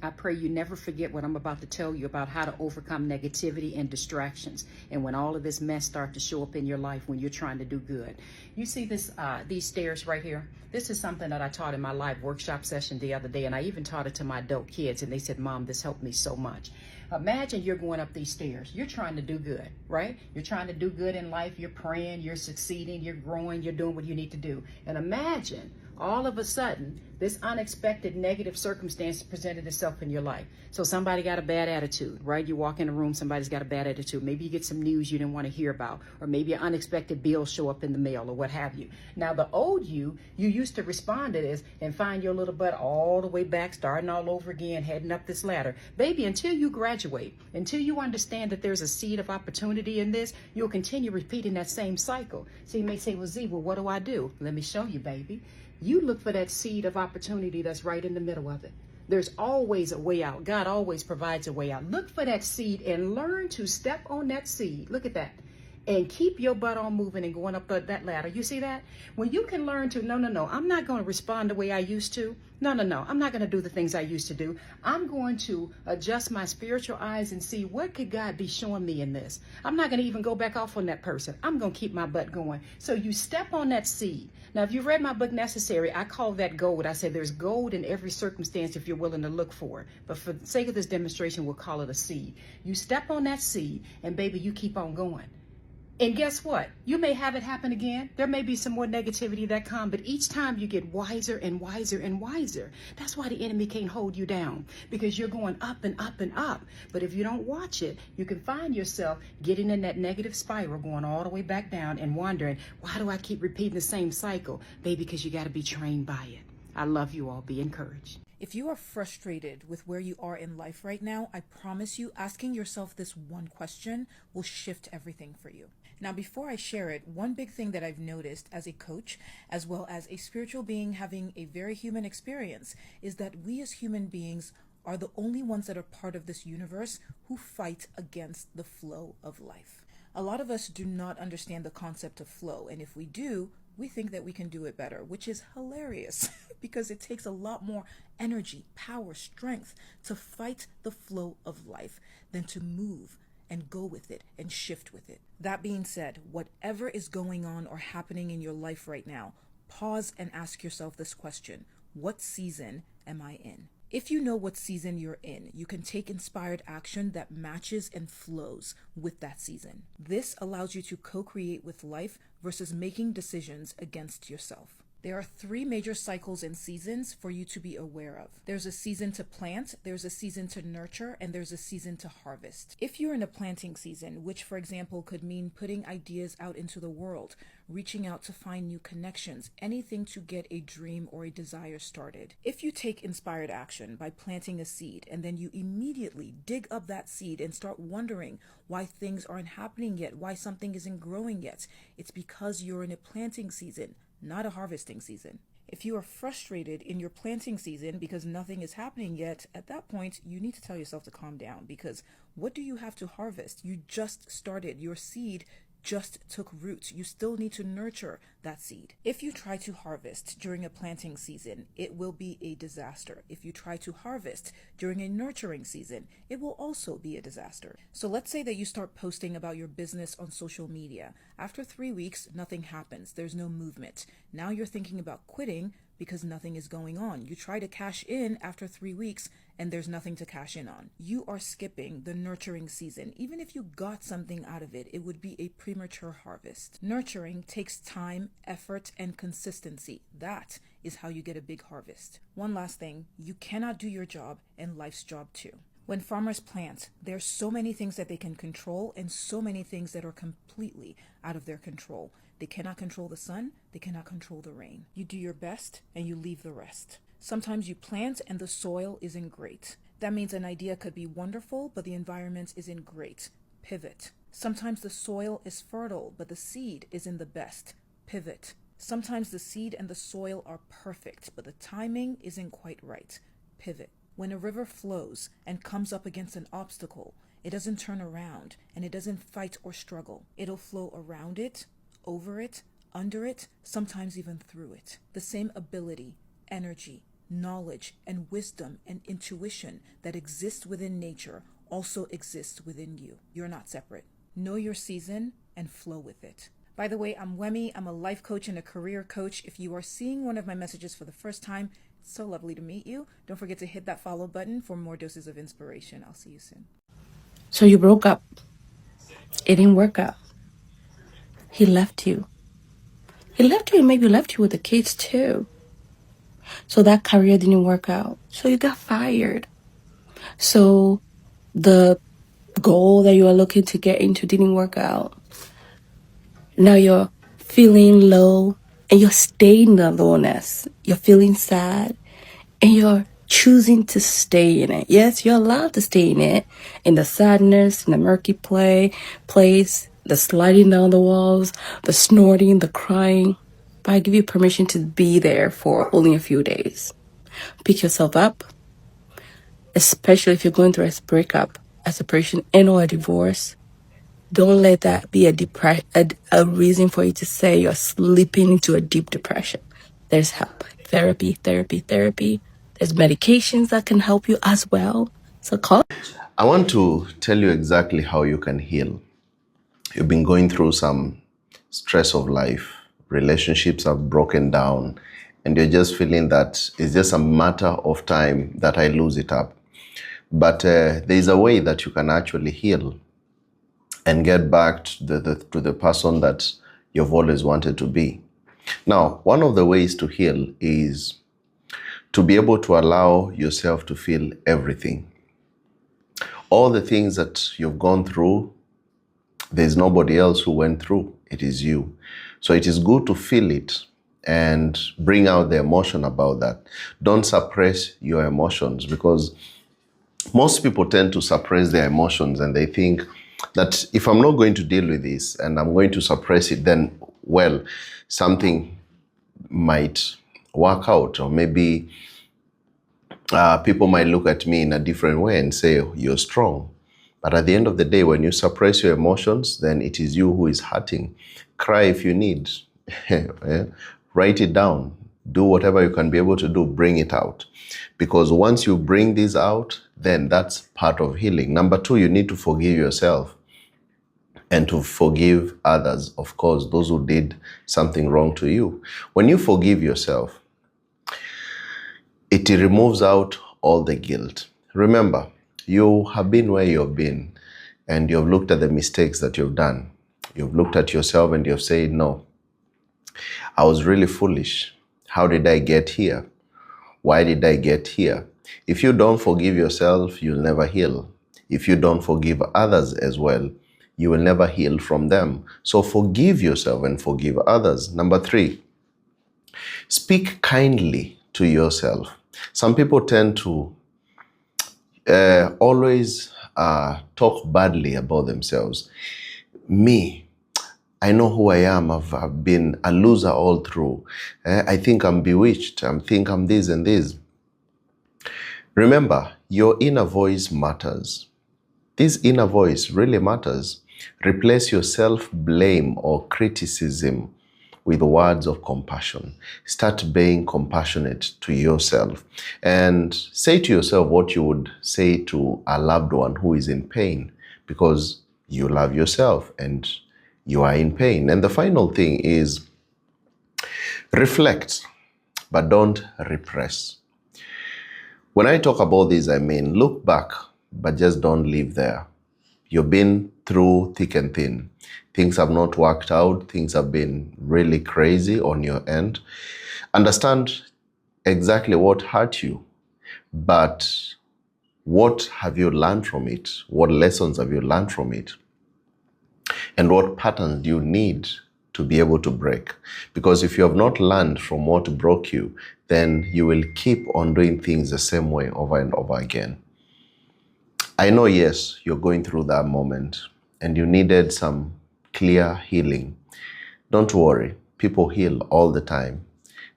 I pray you never forget what I'm about to tell you about how to overcome negativity and distractions. And when all of this mess starts to show up in your life when you're trying to do good. You see these stairs right here? This is something that I taught in my live workshop session the other day. And I even taught it to my adult kids. And they said, Mom, this helped me so much. Imagine you're going up these stairs. You're trying to do good, right? You're trying to do good in life. You're praying, you're succeeding, you're growing, you're doing what you need to do. And imagine all of a sudden, this unexpected negative circumstance presented itself in your life. So somebody got a bad attitude, right? You walk in a room, somebody's got a bad attitude. Maybe you get some news you didn't want to hear about, or maybe an unexpected bill show up in the mail or what have you. Now, the old you used to respond to this and find your little butt all the way back, starting all over again, heading up this ladder. Baby, until you graduate, until you understand that there's a seed of opportunity in this, you'll continue repeating that same cycle. So you may say, well, Z, well, what do I do? Let me show you, baby. You look for that seed of opportunity that's right in the middle of it. There's always a way out. God always provides a way out. Look for that seed and learn to step on that seed. Look at that. And keep your butt on moving and going up that ladder. You see that? When you can learn to, no, I'm not going to respond the way I used to. No, I'm not going to do the things I used to do. I'm going to adjust my spiritual eyes and see what could God be showing me in this. I'm not going to even go back off on that person. I'm going to keep my butt going. So you step on that seed. Now, if you've read my book, Necessary, I call that gold. I said there's gold in every circumstance if you're willing to look for it. But for the sake of this demonstration, we'll call it a seed. You step on that seed and baby, you keep on going. And guess what? You may have it happen again. There may be some more negativity that comes, but each time you get wiser and wiser and wiser. That's why the enemy can't hold you down, because you're going up and up and up. But if you don't watch it, you can find yourself getting in that negative spiral, going all the way back down and wondering, why do I keep repeating the same cycle? Baby, because you got to be trained by it. I love you all. Be encouraged. If you are frustrated with where you are in life right now, I promise you asking yourself this one question will shift everything for you. Now, before I share it, one big thing that I've noticed as a coach, as well as a spiritual being having a very human experience, is that we as human beings are the only ones that are part of this universe who fight against the flow of life. A lot of us do not understand the concept of flow, and if we do, we think that we can do it better, which is hilarious because it takes a lot more energy, power, strength to fight the flow of life than to move and go with it and shift with it. That being said, whatever is going on or happening in your life right now, pause and ask yourself this question: what season am I in? If you know what season you're in, you can take inspired action that matches and flows with that season. This allows you to co-create with life versus making decisions against yourself. There are 3 major cycles and seasons for you to be aware of. There's a season to plant, there's a season to nurture, and there's a season to harvest. If you're in a planting season, which for example could mean putting ideas out into the world, reaching out to find new connections, anything to get a dream or a desire started. If you take inspired action by planting a seed and then you immediately dig up that seed and start wondering why things aren't happening yet, why something isn't growing yet, it's because you're in a planting season, not a harvesting season. If you are frustrated in your planting season because nothing is happening yet, at that point, you need to tell yourself to calm down, because what do you have to harvest? You just started. Your seed just took root. You still need to nurture that seed. If you try to harvest during a planting season, it will be a disaster. If you try to harvest during a nurturing season, it will also be a disaster. So let's say that you start posting about your business on social media. After 3 weeks, nothing happens. There's no movement. Now you're thinking about quitting because nothing is going on. You try to cash in after 3 weeks and there's nothing to cash in on. You are skipping the nurturing season. Even if you got something out of it, it would be a premature harvest. Nurturing takes time, effort, and consistency. That is how you get a big harvest. One last thing, you cannot do your job and life's job too. When farmers plant, there's so many things that they can control and so many things that are completely out of their control. They cannot control the sun, they cannot control the rain. You do your best and you leave the rest. Sometimes you plant and the soil isn't great. That means an idea could be wonderful, but the environment isn't great. Pivot. Sometimes the soil is fertile, but the seed isn't the best. Pivot. Sometimes the seed and the soil are perfect, but the timing isn't quite right. Pivot. When a river flows and comes up against an obstacle, it doesn't turn around and it doesn't fight or struggle. It'll flow around it, over it, under it, sometimes even through it. The same ability, energy, knowledge, and wisdom and intuition that exists within nature also exists within you. You're not separate. Know your season and flow with it. By the way, I'm Wemi. I'm a life coach and a career coach. If you are seeing one of my messages for the first time, it's so lovely to meet you. Don't forget to hit that follow button for more doses of inspiration. I'll see you soon. So you broke up. It didn't work out. He left you. He left you and maybe left you with the kids too. So that career didn't work out. So you got fired. So the goal that you are looking to get into didn't work out. Now you're feeling low and you're staying in the lowness. You're feeling sad and you're choosing to stay in it. Yes, you're allowed to stay in it, in the sadness, in the murky place, the sliding down the walls, the snorting, the crying. But I give you permission to be there for only a few days. Pick yourself up, especially if you're going through a breakup, a separation, and or a divorce. Don't let that be a reason for you to say you're slipping into a deep depression. There's help. Therapy. There's medications that can help you as well. So call. I want to tell you exactly how you can heal. You've been going through some stress of life. Relationships have broken down, and you're just feeling that it's just a matter of time that I lose it up. But there's a way that you can actually heal and get back to the person that you've always wanted to be. Now, one of the ways to heal is to be able to allow yourself to feel everything. All the things that you've gone through, there's nobody else who went through. It is you. So it is good to feel it and bring out the emotion about that. Don't suppress your emotions, because most people tend to suppress their emotions, and they think that if I'm not going to deal with this and I'm going to suppress it, then, well, something might work out, or maybe people might look at me in a different way and say, you're strong. But at the end of the day, when you suppress your emotions, then it is you who is hurting. Cry if you need. Write it down. Do whatever you can be able to do. Bring it out. Because once you bring this out, then that's part of healing. Number two, you need to forgive yourself and to forgive others, of course, those who did something wrong to you. When you forgive yourself, it removes out all the guilt. Remember, you have been where you've been, and you've looked at the mistakes that you've done. You've looked at yourself and you've said, no, I was really foolish. How did I get here? Why did I get here? If you don't forgive yourself, you'll never heal. If you don't forgive others as well, you will never heal from them. So forgive yourself and forgive others. Number three, speak kindly to yourself. Some people tend to always talk badly about themselves. Me, I know who I am. I've been a loser all through. I think I'm bewitched. I think I'm this and this. Remember, your inner voice matters. This inner voice really matters. Replace your self-blame or criticism with words of compassion. Start being compassionate to yourself and say to yourself what you would say to a loved one who is in pain, because you love yourself and you are in pain. And the final thing is reflect, but don't repress. When I talk about this, I mean look back, but just don't live there. You've been through thick and thin. Things have not worked out. Things have been really crazy on your end. Understand exactly what hurt you, but what have you learned from it? What lessons have you learned from it? And what patterns do you need to be able to break? Because if you have not learned from what broke you, then you will keep on doing things the same way over and over again. I know, yes, you're going through that moment and you needed some clear healing. Don't worry, people heal all the time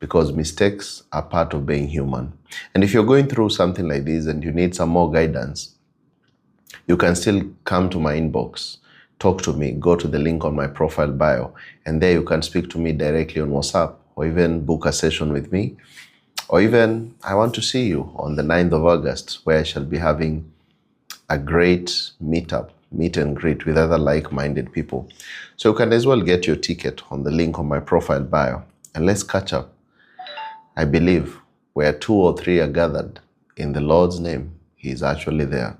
because mistakes are part of being human. And if you're going through something like this and you need some more guidance, you can still come to my inbox, talk to me, go to the link on my profile bio, and there you can speak to me directly on WhatsApp or even book a session with me Or even, I want to see you on the 9th of August, where I shall be having a great meetup, meet and greet with other like-minded people. So you can as well get your ticket on the link on my profile bio, and let's catch up. I believe where 2 or 3 are gathered in the Lord's name, He is actually there.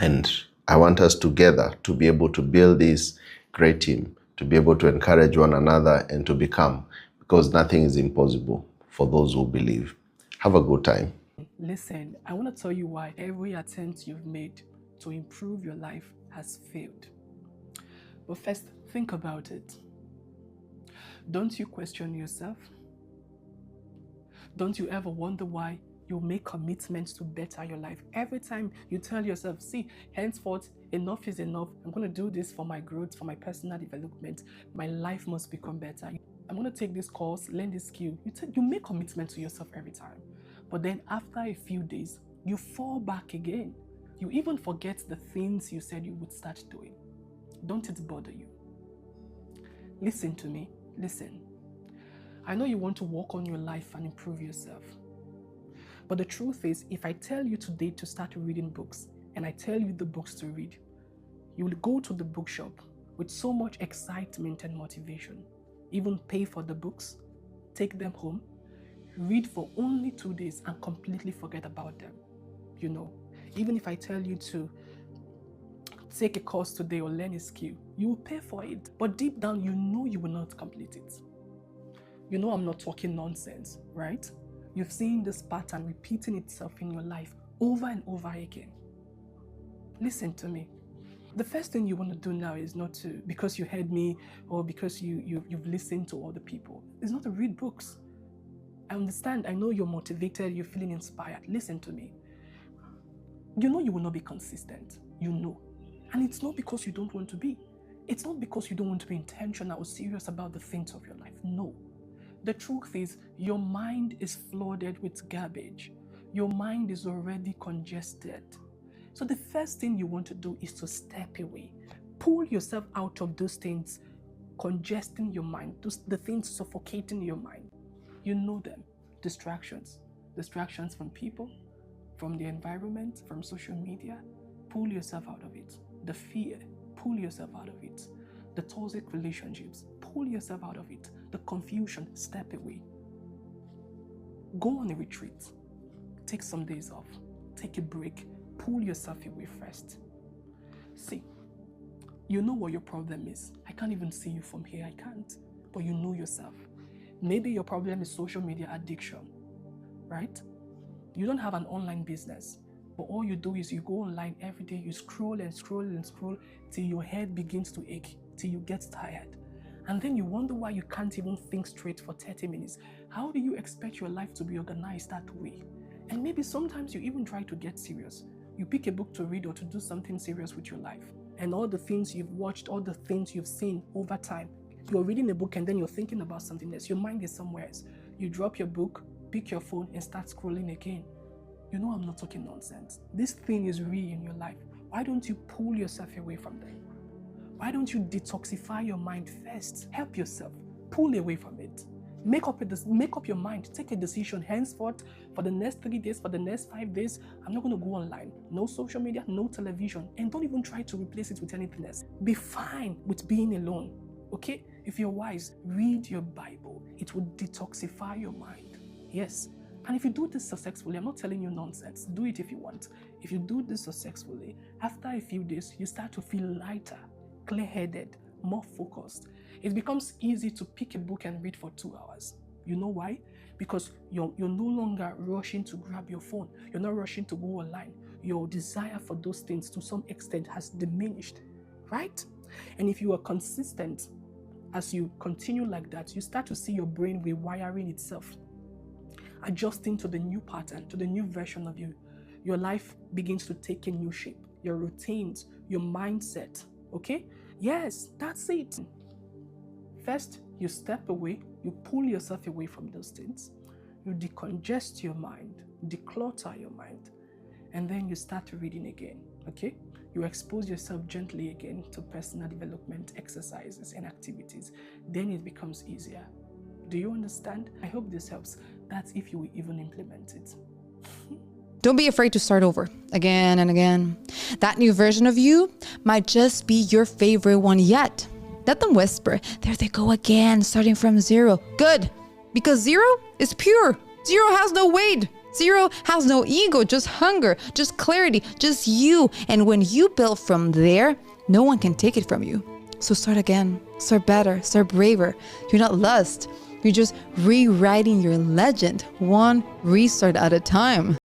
And I want us together to be able to build this great team, to be able to encourage one another and to become, because nothing is impossible for those who believe. Have a good time. Listen, I want to tell you why every attempt you've made to improve your life has failed. But first, think about it. Don't you question yourself? Don't you ever wonder why you make commitments to better your life? Every time you tell yourself, see, henceforth, enough is enough. I'm going to do this for my growth, for my personal development. My life must become better. I'm going to take this course, learn this skill. You make commitment to yourself every time. But then after a few days, you fall back again. You even forget the things you said you would start doing. Don't it bother you? Listen to me. Listen. I know you want to work on your life and improve yourself. But the truth is, if I tell you today to start reading books, and I tell you the books to read, you will go to the bookshop with so much excitement and motivation, even pay for the books, take them home, read for only 2 days and completely forget about them. You know, even if I tell you to take a course today or learn a skill, you will pay for it. But deep down, you know you will not complete it. You know I'm not talking nonsense, right? You've seen this pattern repeating itself in your life over and over again. Listen to me. The first thing you want to do now is not to, because you heard me or because you've listened to other people, is not to read books. I understand. I know you're motivated. You're feeling inspired. Listen to me. You know you will not be consistent. You know. And it's not because you don't want to be. It's not because you don't want to be intentional or serious about the things of your life. No. The truth is, your mind is flooded with garbage. Your mind is already congested. So the first thing you want to do is to step away. Pull yourself out of those things congesting your mind, the things suffocating your mind. You know them. Distractions. Distractions from people, from the environment, from social media. Pull yourself out of it. The fear. Pull yourself out of it. The toxic relationships. Pull yourself out of it. The confusion. Step away. Go on a retreat. Take some days off. Take a break. Pull yourself away first. See, you know what your problem is. I can't even see you from here. I can't. But you know yourself. Maybe your problem is social media addiction, right? You don't have an online business, but all you do is you go online every day, you scroll and scroll and scroll till your head begins to ache, till you get tired. And then you wonder why you can't even think straight for 30 minutes. How do you expect your life to be organized that way? And maybe sometimes you even try to get serious. You pick a book to read or to do something serious with your life. And all the things you've watched, all the things you've seen over time, you're reading a book and then you're thinking about something else. Your mind is somewhere else. You drop your book, pick your phone and start scrolling again. You know I'm not talking nonsense. This thing is real in your life. Why don't you pull yourself away from them? Why don't you detoxify your mind first? Help yourself. Pull away from it. Make up your mind. Take a decision henceforth for the next 3 days, for the next 5 days. I'm not going to go online. No social media, no television. And don't even try to replace it with anything else. Be fine with being alone. Okay? If you're wise, read your Bible. It will detoxify your mind. Yes. And if you do this successfully, I'm not telling you nonsense. Do it if you want. If you do this successfully, after a few days, you start to feel lighter, clear-headed, more focused. It becomes easy to pick a book and read for 2 hours. You know why? Because you're no longer rushing to grab your phone. You're not rushing to go online. Your desire for those things to some extent has diminished, right? And if you are consistent, as you continue like that, you start to see your brain rewiring itself, adjusting to the new pattern, to the new version of you. Your life begins to take a new shape. Your routines, your mindset, okay? Yes, that's it. First, you step away, you pull yourself away from those things, you decongest your mind, declutter your mind, and then you start reading again, okay? You expose yourself gently again to personal development exercises and activities. Then it becomes easier. Do you understand? I hope this helps. That's if you will even implement it. Don't be afraid to start over again and again. That new version of you might just be your favorite one yet. Let them whisper, there they go again, starting from zero. Good, because zero is pure. Zero has no weight. Zero has no ego, just hunger, just clarity, just you. And when you build from there, no one can take it from you. So start again, start better, start braver. You're not lost. You're just rewriting your legend, one restart at a time.